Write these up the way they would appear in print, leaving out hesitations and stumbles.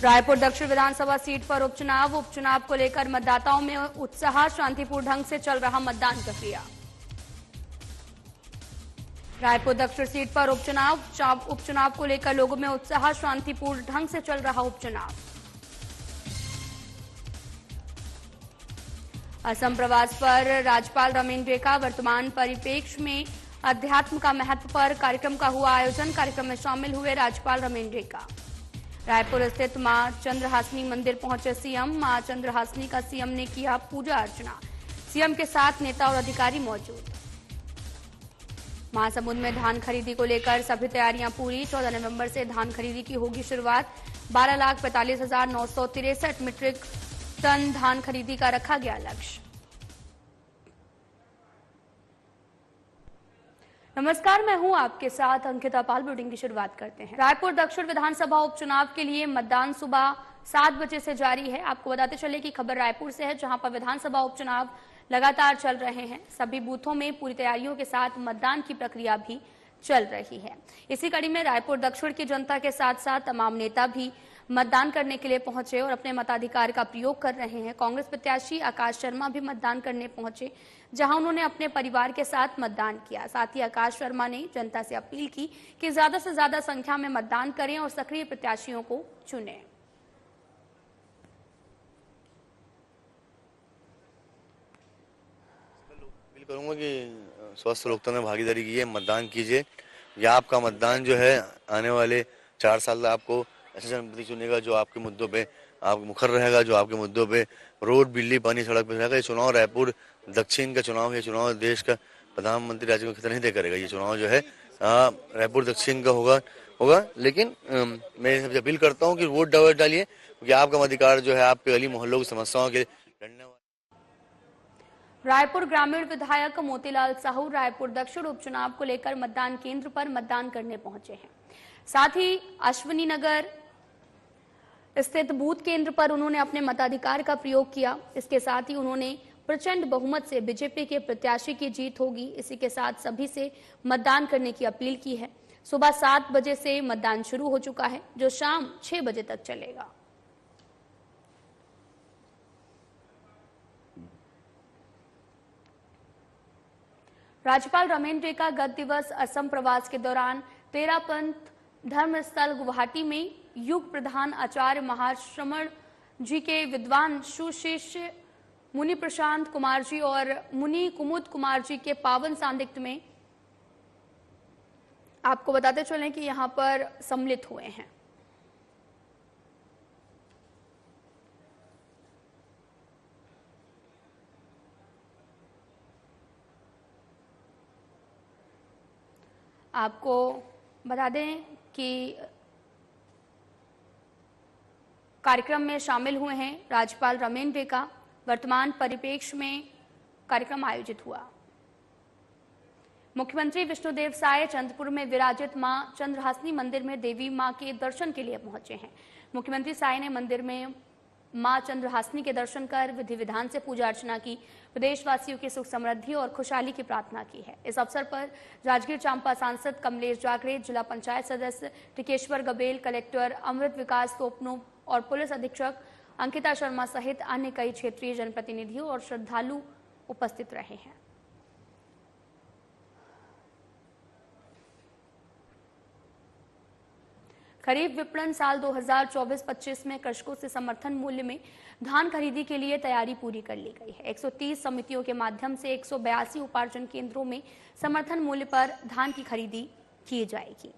रायपुर दक्षिण विधानसभा सीट पर उपचुनाव को लेकर मतदाताओं में उत्साह, शांतिपूर्ण ढंग से चल रहा मतदान प्रक्रिया। रायपुर दक्षिण सीट पर उपचुनाव को लेकर लोगों में उत्साह, शांतिपूर्ण ढंग से चल रहा उपचुनाव। असम प्रवास पर राज्यपाल रमेंद्र का वर्तमान परिप्रेक्ष्य में अध्यात्म का महत्व पर कार्यक्रम का हुआ आयोजन। कार्यक्रम में शामिल हुए राज्यपाल रमेंद्र का। रायपुर स्थित मां चंद्रहासिनी मंदिर पहुंचे सीएम। मां चंद्रहासिनी का सीएम ने किया पूजा अर्चना। सीएम के साथ नेता और अधिकारी मौजूद। महासमुंद में धान खरीदी को लेकर सभी तैयारियां पूरी। 14 नवंबर से धान खरीदी की होगी शुरुआत। 12,45,963 मीट्रिक टन धान खरीदी का रखा गया लक्ष्य। नमस्कार, मैं हूं आपके साथ अंकिता पाल। बुलेटिन की शुरुआत करते हैं। रायपुर दक्षिण विधानसभा उपचुनाव के लिए मतदान सुबह 7 बजे से जारी है। आपको बताते चले कि खबर रायपुर से है, जहां पर विधानसभा उपचुनाव लगातार चल रहे हैं। सभी बूथों में पूरी तैयारियों के साथ मतदान की प्रक्रिया भी चल रही है। इसी कड़ी में रायपुर दक्षिण की जनता के साथ साथ तमाम नेता भी मतदान करने के लिए पहुंचे और अपने मताधिकार का प्रयोग कर रहे हैं। कांग्रेस प्रत्याशी आकाश शर्मा भी मतदान करने पहुंचे, जहां उन्होंने अपने परिवार के साथ मतदान किया। साथ ही आकाश शर्मा ने जनता से अपील की कि ज्यादा से ज्यादा संख्या में मतदान करें और सक्रिय प्रत्याशियों को चुनें। करूंगा कि स्वस्थ लोकतंत्र में भागीदारी कीजिए, मतदान कीजिए। या आपका मतदान जो है आने वाले 4 साल आपको ऐसा जनप्रतिनिधि चुनेगा जो आपके मुद्दों पे आप मुखर रहेगा, जो आपके मुद्दों पे रोड, बिजली, पानी, सड़क पे रहेगा। ये चुनाव रायपुर दक्षिण का चुनाव है। चुनाव देश का प्रधानमंत्री राज्य को खतरा नहीं दे करेगा। ये चुनाव जो है रायपुर दक्षिण का होगा। लेकिन मैं सबसे अपील करता हूँ कि वोट डालिए, क्योंकि आपका अधिकार जो है आपके गली मोहल्लों की समस्याओं के लड़ने वाले। रायपुर ग्रामीण विधायक मोतीलाल साहू रायपुर दक्षिण उपचुनाव को लेकर मतदान केंद्र पर मतदान करने पहुंचे हैं। साथ ही अश्विनी नगर स्थित बूथ केंद्र पर उन्होंने अपने मताधिकार का प्रयोग किया। इसके साथ ही उन्होंने प्रचंड बहुमत से बीजेपी के प्रत्याशी की जीत होगी, इसी के साथ सभी से मतदान करने की अपील की है। सुबह 7 बजे से मतदान शुरू हो चुका है, जो शाम 6 बजे तक चलेगा। राज्यपाल रमेंद्र का गत दिवस असम प्रवास के दौरान तेरापंथ धर्मस्थल गुवाहाटी में युग प्रधान आचार्य महाश्रमण जी के विद्वान सुशिष्य मुनि प्रशांत कुमार जी और मुनि कुमुद कुमार जी के पावन सान्निध्य में आपको बताते चलें कि यहां पर सम्मिलित हुए हैं। आपको बता दें कि कार्यक्रम में शामिल हुए हैं राज्यपाल रमेंद्र का। वर्तमान परिप्रेक्ष्य में कार्यक्रम आयोजित हुआ। मुख्यमंत्री विष्णुदेव साय चंद्रपुर में विराजित मां चंद्रहासिनी मंदिर में देवी मां के दर्शन के लिए पहुंचे हैं। मुख्यमंत्री साय ने मंदिर में मां चंद्रहासिनी के दर्शन कर विधि विधान से पूजा अर्चना की। प्रदेशवासियों की सुख समृद्धि और खुशहाली की प्रार्थना की है। इस अवसर पर राजगीर चांपा सांसद कमलेश जागरे, जिला पंचायत सदस्य टिकेश्वर गबेल, कलेक्टर अमृत विकास तोपनो और पुलिस अधीक्षक अंकिता शर्मा सहित अन्य कई क्षेत्रीय जनप्रतिनिधियों और श्रद्धालु उपस्थित रहे हैं। खरीफ विपणन साल 2024-25 में कृषकों से समर्थन मूल्य में धान खरीदी के लिए तैयारी पूरी कर ली गई है। 130 समितियों के माध्यम से 182 उपार्जन केंद्रों में समर्थन मूल्य पर धान की खरीदी की जाएगी।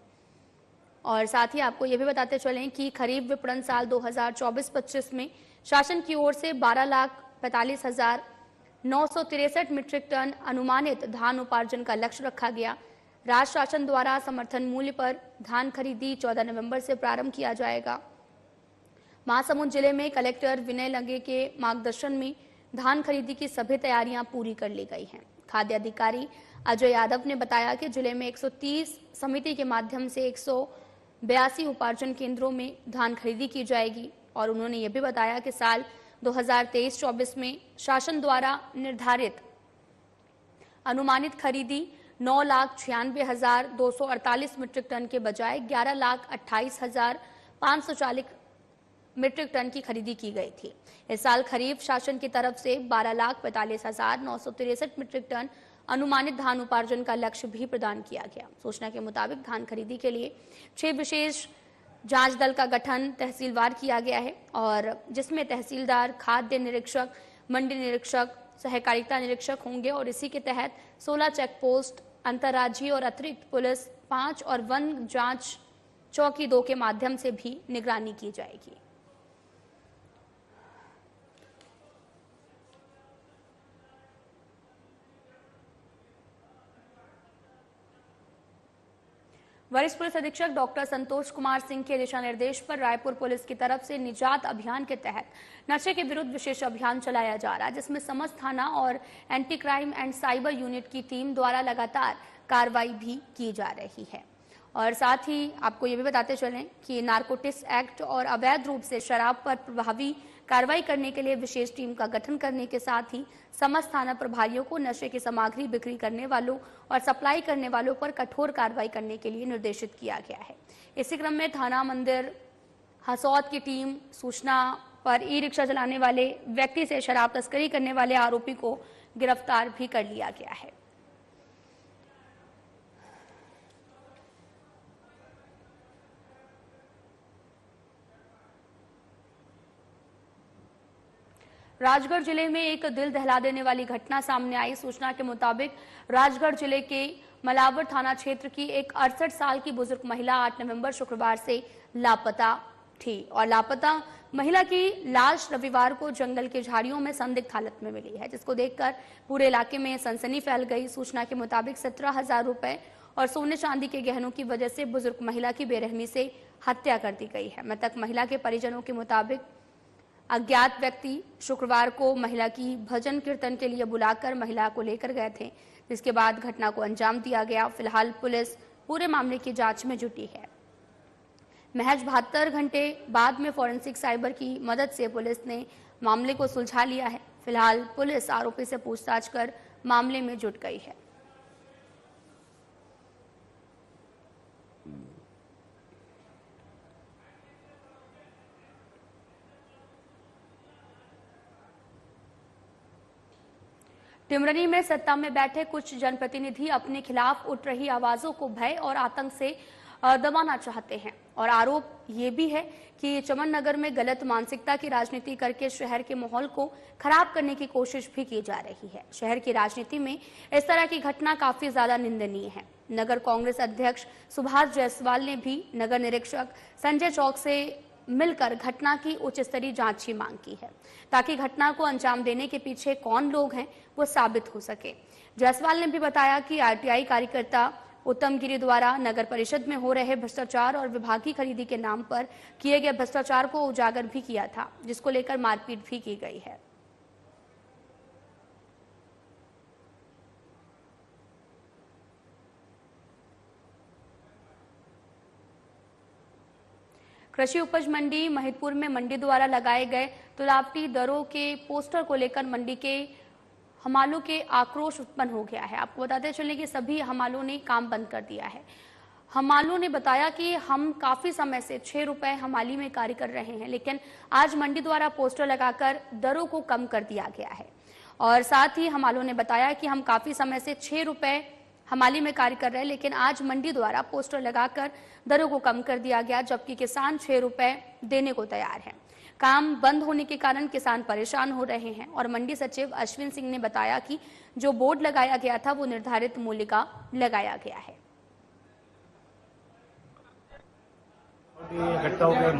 और साथ ही आपको यह भी बताते चलें कि खरीफ विपणन साल 2024-25 में शासन की ओर से 12,45,963 मीट्रिक टन अनुमानित धान उपार्जन का लक्ष्य रखा गया। राज्य शासन द्वारा समर्थन मूल्य पर धान खरीदी 14 नवंबर से प्रारंभ किया जाएगा। महासमुंद जिले में कलेक्टर विनय लंगे के मार्गदर्शन में धान खरीदी की सभी तैयारियां पूरी कर ली गई हैं। खाद्य अधिकारी अजय यादव ने बताया कि जिले में 130 समिति के माध्यम से 182 उपार्जन केंद्रों में धान खरीदी की जाएगी। और उन्होंने ये भी बताया कि साल 2023-24 में शासन द्वारा निर्धारित अनुमानित खरीदी 9,96,248 मीट्रिक टन के बजाय 11,28,540 मीट्रिक टन की खरीदी की गई थी। इस साल खरीफ शासन की तरफ से 12,45,963 मीट्रिक टन अनुमानित धान उपार्जन का लक्ष्य भी प्रदान किया गया। सूचना के मुताबिक धान खरीदी के लिए 6 विशेष जांच दल का गठन तहसीलवार किया गया है और जिसमें तहसीलदार, खाद्य निरीक्षक, मंडी निरीक्षक, सहकारिता निरीक्षक होंगे और इसी के तहत 16 चेक पोस्ट, अंतर्राज्यीय और अतिरिक्त पुलिस 5 और वन जांच चौकी 2 के माध्यम से भी निगरानी की जाएगी। वरिष्ठ पुलिस अधीक्षक डॉक्टर संतोष कुमार सिंह के दिशा निर्देश पर रायपुर पुलिस की तरफ से निजात अभियान के तहत नशे के विरुद्ध विशेष अभियान चलाया जा रहा है, जिसमें समस्त थाना और anti crime and cyber unit की टीम द्वारा लगातार कार्रवाई भी की जा रही है। और साथ ही आपको ये भी बताते चलें कि नारकोटिक्स एक्ट और अवैध रूप से शराब पर प्रभावी कार्रवाई करने के लिए विशेष टीम का गठन करने के साथ ही समस्त थाना प्रभारियों को नशे की सामग्री बिक्री करने वालों और सप्लाई करने वालों पर कठोर कार्रवाई करने के लिए निर्देशित किया गया है। इसी क्रम में थाना मंदिर हसौद की टीम सूचना पर ई रिक्शा चलाने वाले व्यक्ति से शराब तस्करी करने वाले आरोपी को गिरफ्तार भी कर लिया गया है। राजगढ़ जिले में एक दिल दहला देने वाली घटना सामने आई। सूचना के मुताबिक राजगढ़ जिले के मलावर थाना क्षेत्र की एक 68 साल की बुजुर्ग महिला 8 नवंबर शुक्रवार से लापता थी और लापता महिला की लाश रविवार को जंगल के झाड़ियों में संदिग्ध हालत में मिली है, जिसको देखकर पूरे इलाके में सनसनी फैल गई। सूचना के मुताबिक 17,000 रुपए और सोने चांदी के गहनों की वजह से बुजुर्ग महिला की बेरहमी से हत्या कर दी गई है। मृतक महिला के परिजनों के मुताबिक अज्ञात व्यक्ति शुक्रवार को महिला की भजन कीर्तन के लिए बुलाकर महिला को लेकर गए थे, जिसके बाद घटना को अंजाम दिया गया। फिलहाल पुलिस पूरे मामले की जांच में जुटी है। महज 72 घंटे बाद में फॉरेंसिक साइबर की मदद से पुलिस ने मामले को सुलझा लिया है। फिलहाल पुलिस आरोपी से पूछताछ कर मामले में जुट गई है। टिमरनी में सत्ता में बैठे कुछ जनप्रतिनिधि अपने खिलाफ उठ रही आवाजों को भय और आतंक से दबाना चाहते हैं और आरोप ये भी है कि चमन नगर में गलत मानसिकता की राजनीति करके शहर के माहौल को खराब करने की कोशिश भी की जा रही है। शहर की राजनीति में इस तरह की घटना काफी ज्यादा निंदनीय है। नगर कांग्रेस अध्यक्ष सुभाष जायसवाल ने भी नगर निरीक्षक संजय चौक से मिलकर घटना की उच्च स्तरीय जांच की मांग की है, ताकि घटना को अंजाम देने के पीछे कौन लोग हैं वो साबित हो सके। जायसवाल ने भी बताया कि आरटीआई कार्यकर्ता उत्तम गिरी द्वारा नगर परिषद में हो रहे भ्रष्टाचार और विभागीय खरीदी के नाम पर किए गए भ्रष्टाचार को उजागर भी किया था, जिसको लेकर मारपीट भी की गई है। कृषि उपज मंडी महिदपुर में मंडी द्वारा लगाए गए तुलावटी दरों के पोस्टर को लेकर मंडी के हमालों के आक्रोश उत्पन्न हो गया है। आपको बताते चलें कि सभी हमालों ने काम बंद कर दिया है। हमालों ने बताया कि हम काफी समय से 6 रुपए हमाली में कार्य कर रहे हैं, लेकिन आज मंडी द्वारा पोस्टर लगाकर दरों को कम कर दिया गया है। और साथ ही हमालों ने बताया कि हम काफी समय से 6 रुपए हमाली में कार्य कर रहे हैं, लेकिन आज मंडी द्वारा पोस्टर लगाकर दरों को कम कर दिया गया, जबकि किसान 6 रुपए देने को तैयार है। काम बंद होने के कारण किसान परेशान हो रहे हैं और मंडी सचिव अश्विन सिंह ने बताया कि जो बोर्ड लगाया गया था वो निर्धारित मूल्य का लगाया गया है। इकट्ठा होकर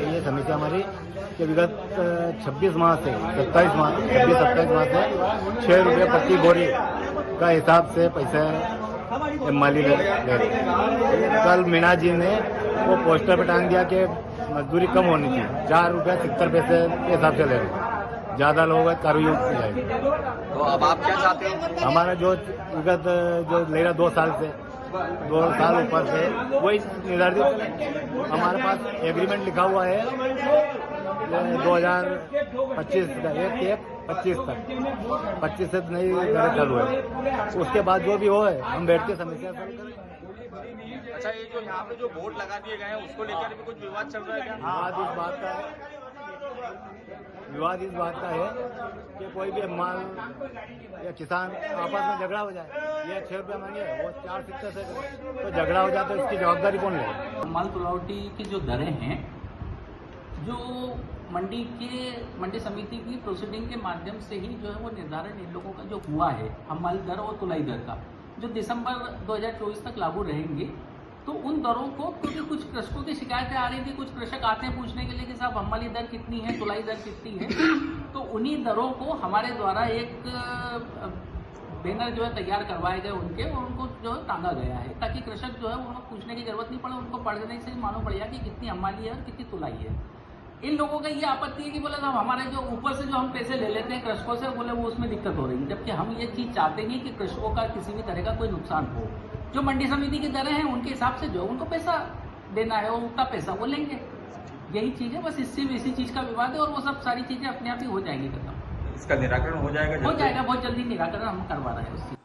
ये समस्या हमारी कि विगत 26 माह से 27 माह से 6 रुपये प्रति बोरी का हिसाब से पैसा माली ले रहे। कल मीना जी ने वो पोस्टर पे टांग दिया कि मजदूरी कम होनी चाहिए, 4 रुपये 70 पैसे के हिसाब से ले रहे। ज्यादा लोग कार्रवाई हो जाएगी। तो अब आप क्या चाहते हैं? हमारा जो विगत जो ले रहा 2 साल से 2 साल ऊपर से वही निर्धारित हमारे पास एग्रीमेंट लिखा हुआ है 2025 का 1/1/25 तक 25 से नई दरें चालू है। उसके बाद जो भी हो है हम बैठ के समस्या अच्छा, ये जो यहाँ पे जो बोर्ड लगा दिए गए हैं उसको लेकर भी कुछ विवाद चल रहा है क्या? विवाद इस बात का है कि कोई भी माल या किसान आपस में झगड़ा हो जाए, ये 6 रुपया मांगे वो 4 सिक्के से तो झगड़ा हो जाता है, इसकी जवाबदारी कौन ले? माल तुलावटी की जो दरें हैं, जो मंडी समिति की प्रोसीडिंग के माध्यम से ही जो है वो निर्धारण इन लोगों का जो हुआ है, हमाल दर और तुलाई दर का, जो दिसंबर 2024 तक लागू रहेंगे, तो उन दरों को, क्योंकि कुछ कृषकों की शिकायतें आ रही थी, कुछ कृषक आते हैं पूछने के लिए कि साहब हमाली दर कितनी है, तुलाई दर कितनी है, तो उन्हीं दरों को हमारे द्वारा एक बैनर जो है तैयार करवाए गए उनके, और उनको जो है टांगा गया है, ताकि कृषक जो है उनको पूछने की जरूरत नहीं पड़े, उनको पढ़ने से मालूम पड़ जाए कि कितनी हमाली है और कितनी तुलाई है। इन लोगों का ये आपत्ति है कि बोले साहब हमारे जो ऊपर से जो हम पैसे ले लेते हैं कृषकों से, बोले वो उसमें दिक्कत हो रही है, जबकि हम ये चीज चाहते नहीं कि कृषकों का किसी भी तरह का कोई नुकसान हो। जो मंडी समिति की दरें हैं उनके हिसाब से जो उनको पैसा देना है, वो उतना पैसा वो लेंगे, यही चीज है, बस इससे इसी चीज का विवाद है, और वो सब सारी चीजें अपने आप ही हो जाएंगी खत्म। इसका निराकरण हो जाएगा? बहुत जल्दी निराकरण हम करवा रहे हैं उसकी।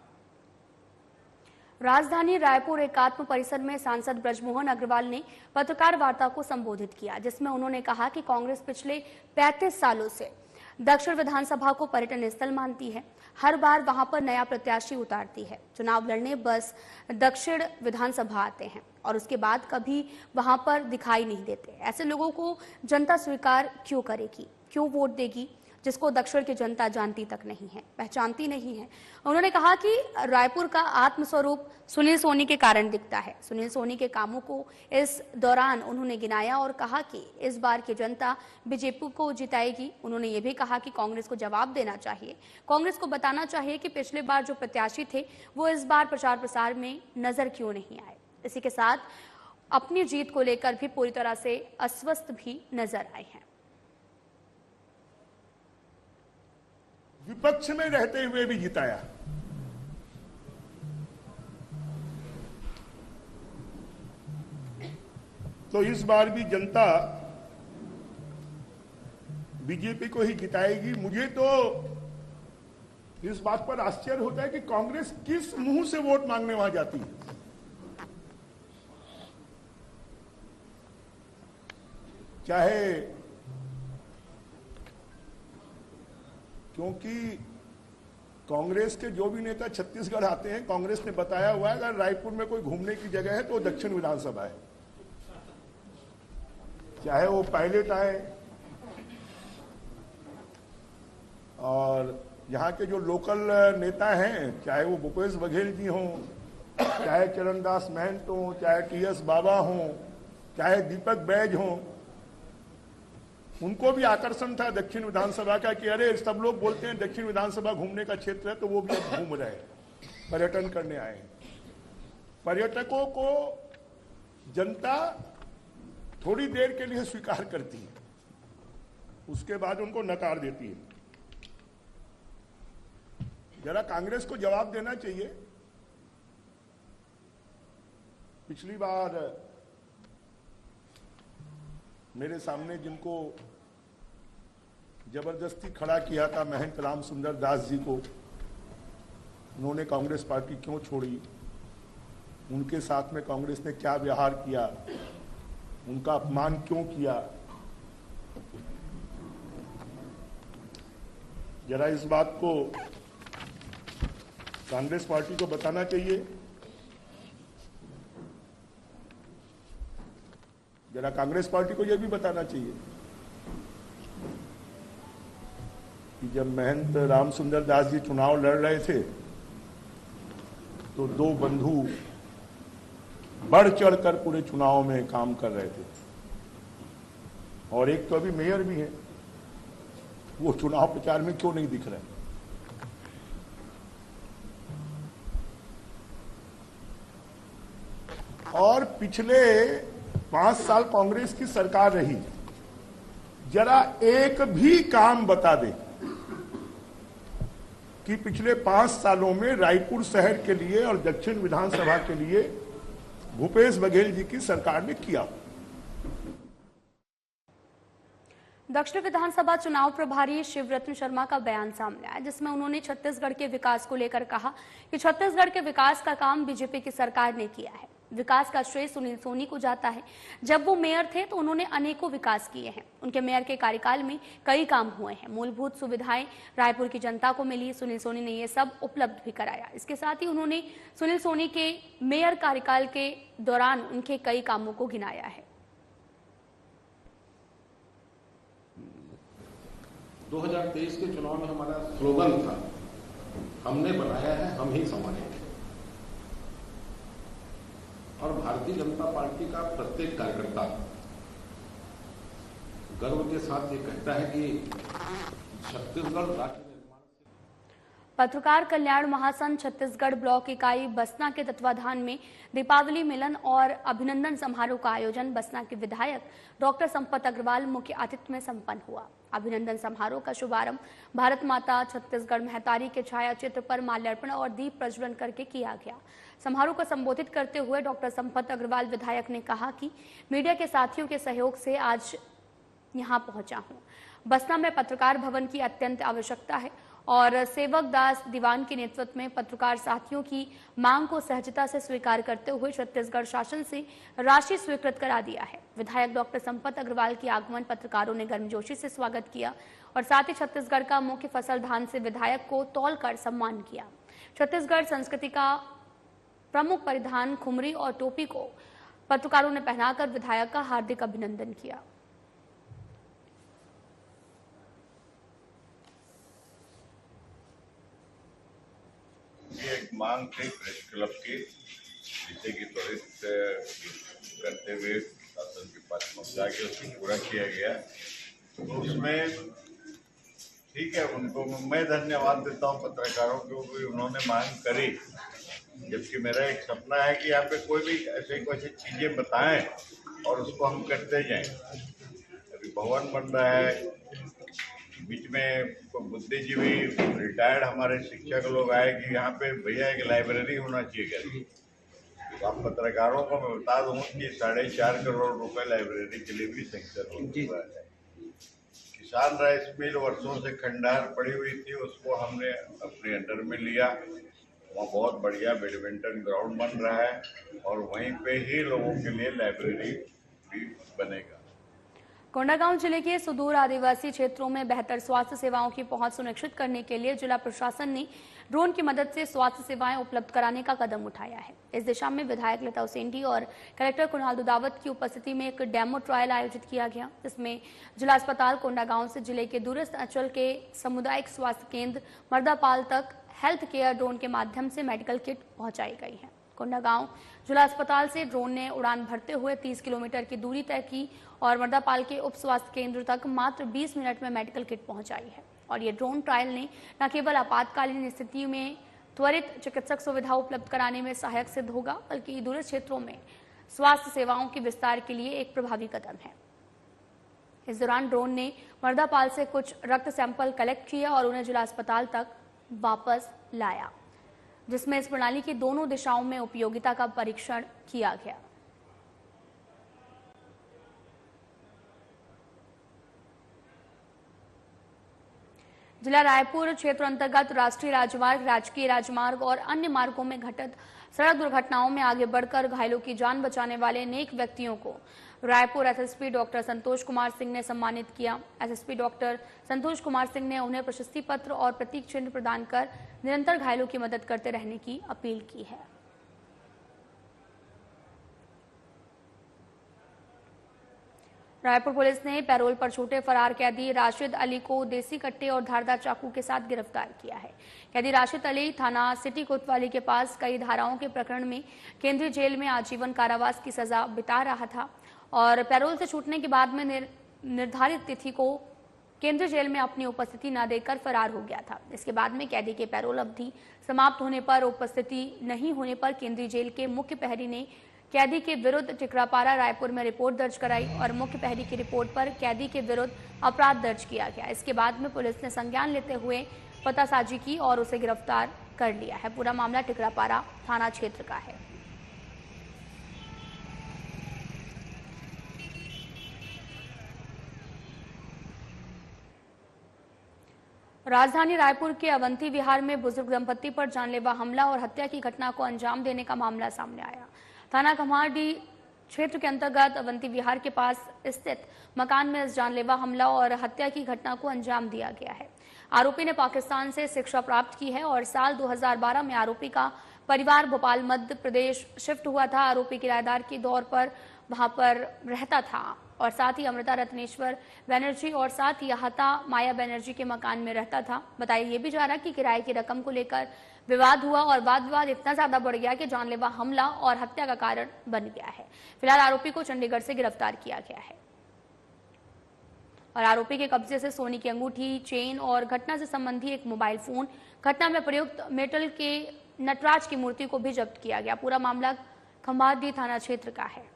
राजधानी रायपुर एकात्म परिसर में सांसद ब्रजमोहन अग्रवाल ने पत्रकार वार्ता को संबोधित किया, जिसमें उन्होंने कहा कि कांग्रेस पिछले 35 सालों से दक्षिण विधानसभा को पर्यटन स्थल मानती है, हर बार वहां पर नया प्रत्याशी उतारती है, चुनाव लड़ने बस दक्षिण विधानसभा आते हैं और उसके बाद कभी वहां पर दिखाई नहीं देते। ऐसे लोगों को जनता स्वीकार क्यों करेगी, क्यों वोट देगी, जिसको दक्षिण की जनता जानती तक नहीं है, पहचानती नहीं है। उन्होंने कहा कि रायपुर का आत्मस्वरूप सुनील सोनी के कारण दिखता है। सुनील सोनी के कामों को इस दौरान उन्होंने गिनाया और कहा कि इस बार की जनता बीजेपी को जिताएगी। उन्होंने ये भी कहा कि कांग्रेस को जवाब देना चाहिए, कांग्रेस को बताना चाहिए कि पिछले बार जो प्रत्याशी थे वो इस बार प्रचार प्रसार में नजर क्यों नहीं आए। इसी के साथ अपनी जीत को लेकर भी पूरी तरह से अस्वस्थ भी नजर आए हैं। विपक्ष में रहते हुए भी जिताया। तो इस बार भी जनता बीजेपी को ही जिताएगी। मुझे तो इस बात पर आश्चर्य होता है कि कांग्रेस किस मुंह से वोट मांगने वहां जाती है। चाहे क्योंकि कांग्रेस के जो भी नेता छत्तीसगढ़ आते हैं, कांग्रेस ने बताया हुआ है अगर रायपुर में कोई घूमने की जगह है तो दक्षिण विधानसभा है, चाहे वो पायलट आए और यहाँ के जो लोकल नेता हैं, चाहे वो भूपेश बघेल जी हों, चाहे चरणदास महंत हों, चाहे टीएस बाबा हों, चाहे दीपक बैज हों, उनको भी आकर्षण था दक्षिण विधानसभा का कि अरे सब लोग बोलते हैं दक्षिण विधानसभा घूमने का क्षेत्र है, तो वो भी अब घूम रहे हैं, पर्यटन करने आए हैं। पर्यटकों को जनता थोड़ी देर के लिए स्वीकार करती है, उसके बाद उनको नकार देती है। जरा कांग्रेस को जवाब देना चाहिए। पिछली बार मेरे सामने जिनको जबरदस्ती खड़ा किया था महंत राम सुंदर दास जी को, उन्होंने कांग्रेस पार्टी क्यों छोड़ी, उनके साथ में कांग्रेस ने क्या व्यवहार किया, उनका अपमान क्यों किया, जरा इस बात को कांग्रेस पार्टी को बताना चाहिए। जरा कांग्रेस पार्टी को यह भी बताना चाहिए कि जब महंत राम सुंदर दास जी चुनाव लड़ रहे थे तो दो बंधु बढ़ चढ़कर पूरे चुनाव में काम कर रहे थे, और एक तो अभी मेयर भी है, वो चुनाव प्रचार में क्यों नहीं दिख रहे। और पिछले 5 साल कांग्रेस की सरकार रही, जरा एक भी काम बता दे कि पिछले 5 सालों में रायपुर शहर के लिए और दक्षिण विधानसभा के लिए भूपेश बघेल जी की सरकार ने किया। दक्षिण विधानसभा चुनाव प्रभारी शिवरत्न शर्मा का बयान सामने आया, जिसमें उन्होंने छत्तीसगढ़ के विकास को लेकर कहा कि छत्तीसगढ़ के विकास का काम बीजेपी की सरकार ने किया है। विकास का श्रेय सुनील सोनी को जाता है। जब वो मेयर थे तो उन्होंने अनेकों विकास किए हैं। उनके मेयर के कार्यकाल में कई काम हुए हैं। मूलभूत सुविधाएं रायपुर की जनता को मिली। सुनील सोनी ने ये सब उपलब्ध भी कराया। इसके साथ ही उन्होंने सुनील सोनी के मेयर कार्यकाल के दौरान उनके कई कामों को गिनाया है। 2023 के चुनाव में हमारा स्लोगन था, हमने बनाया है हम ही संभालेंगे। और भारतीय जनता पार्टी का प्रत्येक कार्यकर्ता गर्व के साथ ये कहता है कि छत्तीसगढ़ राज्य पत्रकार कल्याण महासंघ छत्तीसगढ़ ब्लॉक इकाई बसना के तत्वाधान में दीपावली मिलन और अभिनंदन समारोह का आयोजन बसना के विधायक डॉक्टर संपत अग्रवाल मुख्य आतिथ्य में संपन्न हुआ। अभिनंदन समारोह का शुभारंभ भारत माता छत्तीसगढ़ महतारी के छाया चित्र पर माल्यार्पण और दीप प्रज्वलन करके किया गया। समारोह को संबोधित करते हुए डॉक्टर संपत अग्रवाल विधायक ने कहा कि मीडिया के साथियों के सहयोग से आज यहाँ पहुंचा हूँ। बसना में पत्रकार भवन की अत्यंत आवश्यकता है और सेवक दास दीवान के नेतृत्व में पत्रकार साथियों की मांग को सहजता से स्वीकार करते हुए छत्तीसगढ़ शासन से राशि स्वीकृत करा दिया है। विधायक डॉक्टर संपत अग्रवाल के आगमन पत्रकारों ने गर्मजोशी से स्वागत किया और साथ ही छत्तीसगढ़ का मुख्य फसल धान से विधायक को तौल कर सम्मान किया। छत्तीसगढ़ संस्कृति का प्रमुख परिधान खुमरी और टोपी को पत्रकारों ने पहनाकर विधायक का हार्दिक अभिनंदन किया। एक मांग थी प्रेस क्लब की, जिसे की त्वरित करते हुए शासन के पास पहुंचा के उसको पूरा किया गया। तो उसमें ठीक है, उनको मैं धन्यवाद देता हूं पत्रकारों को भी उन्होंने मांग करी, जबकि मेरा एक सपना है कि यहाँ पे कोई भी ऐसे चीजें बताएं और उसको हम करते जाएं। अभी भवन बन रहा है, बीच में बुद्धिजीवी रिटायर्ड हमारे शिक्षक लोग आए कि यहाँ पे भैया एक लाइब्रेरी होना चाहिए। तो आप पत्रकारों को मैं बता दूं कि 4.5 करोड़ रुपए लाइब्रेरी के लिए भी सेंक्शन हो चुका है। किसान राइस मिल वर्षों से खंडार पड़ी हुई थी, उसको हमने अपने अंडर में लिया। वहाँ बहुत बढ़िया बैडमिंटन ग्राउंड बन रहा है और वहीं पे ही लोगों के लिए लाइब्रेरी भी बनेगा। कोंडागांव जिले के सुदूर आदिवासी क्षेत्रों में बेहतर स्वास्थ्य सेवाओं की पहुंच सुनिश्चित करने के लिए जिला प्रशासन ने ड्रोन की मदद से स्वास्थ्य सेवाएं उपलब्ध कराने का कदम उठाया है। इस दिशा में विधायक लता उसेंडी और कलेक्टर कुणाल दुदावत की उपस्थिति में एक डेमो ट्रायल आयोजित किया गया, जिसमें जिला अस्पताल कोंडागांव से जिले के दूरस्थ अंचल के सामुदायिक स्वास्थ्य केंद्र मर्दापाल तक हेल्थ केयर ड्रोन के माध्यम से मेडिकल किट पहुंचाई गई है। कोंडागांव जिला अस्पताल से ड्रोन ने उड़ान भरते हुए 30 किलोमीटर की दूरी तय की और मर्दापाल के उप स्वास्थ्य केंद्र तक मात्र 20 मिनट में मेडिकल किट पहुंचाई है। और ये ड्रोन ट्रायल ने न केवल आपातकालीन स्थिति में त्वरित चिकित्सक सुविधा उपलब्ध कराने में सहायक सिद्ध होगा, बल्कि दूरस्थ क्षेत्रों में स्वास्थ्य सेवाओं के विस्तार के लिए एक प्रभावी कदम है। इस दौरान ड्रोन ने मर्दापाल से कुछ रक्त सैंपल कलेक्ट किया और उन्हें जिला अस्पताल तक वापस लाया, जिसमें इस प्रणाली की दोनों दिशाओं में उपयोगिता का परीक्षण किया गया। जिला रायपुर क्षेत्र अंतर्गत राष्ट्रीय राजमार्ग, राजकीय राजमार्ग और अन्य मार्गों में घटित सड़क दुर्घटनाओं में आगे बढ़कर घायलों की जान बचाने वाले नेक व्यक्तियों को रायपुर एसएसपी डॉक्टर संतोष कुमार सिंह ने सम्मानित किया। एसएसपी डॉक्टर संतोष कुमार सिंह ने उन्हें प्रशस्ति पत्र और प्रतीक चिन्ह प्रदान कर निरंतर घायलों की मदद करते रहने की अपील की है। रायपुर पुलिस ने पैरोल पर छूटे फरार कैदी राशिद अली को देसी कट्टे और धारदार चाकू के साथ गिरफ्तार किया है। कैदी राशिद अली थाना सिटी कोतवाली के पास कई धाराओं के प्रकरण में केंद्रीय जेल में आजीवन कारावास की सजा बिता रहा था और पैरोल से छूटने के बाद में निर्धारित तिथि को केंद्रीय जेल में अपनी उपस्थिति न देकर फरार हो गया था। इसके बाद में कैदी के पैरोल अवधि समाप्त होने पर उपस्थिति नहीं होने पर केंद्रीय जेल के मुख्य प्रहरी ने कैदी के विरुद्ध टिकरापारा रायपुर में रिपोर्ट दर्ज कराई और मुख्य प्रहरी की रिपोर्ट पर कैदी के विरुद्ध अपराध दर्ज किया गया। इसके बाद में पुलिस ने संज्ञान लेते हुए पतासाजी की और उसे गिरफ्तार कर लिया है। पूरा मामला टिकरापारा थाना क्षेत्र का है। राजधानी रायपुर के अवंती विहार में बुजुर्ग दंपति पर जानलेवा हमला और हत्या की घटना को अंजाम देने का मामला सामने आया। थाना खम्हारडी क्षेत्र के अंतर्गत अवंती विहार के पास स्थित मकान में इस जानलेवा हमला और हत्या की घटना को अंजाम दिया गया है। आरोपी ने पाकिस्तान से शिक्षा प्राप्त की है और साल 2012 में आरोपी का परिवार भोपाल मध्य प्रदेश शिफ्ट हुआ था। आरोपी किराएदार के तौर पर वहां पर रहता था और साथ ही अमृता रत्नेश्वर बनर्जी और साथ ही हता माया बनर्जी के मकान में रहता था। बताया ये भी जा रहा कि किराए की रकम को लेकर विवाद हुआ और वाद विवाद इतना ज्यादा बढ़ गया कि जानलेवा हमला और हत्या का कारण बन गया है। फिलहाल आरोपी को चंडीगढ़ से गिरफ्तार किया गया है और आरोपी के कब्जे से सोने की अंगूठी, चेन और घटना से संबंधी एक मोबाइल फोन, घटना में प्रयुक्त मेटल के नटराज की मूर्ति को भी जब्त किया गया। पूरा मामला खम्हारडी थाना क्षेत्र का है।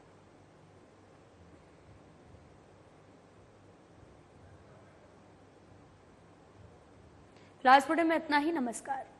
फिलहाल इस वीडियो में इतना ही। नमस्कार।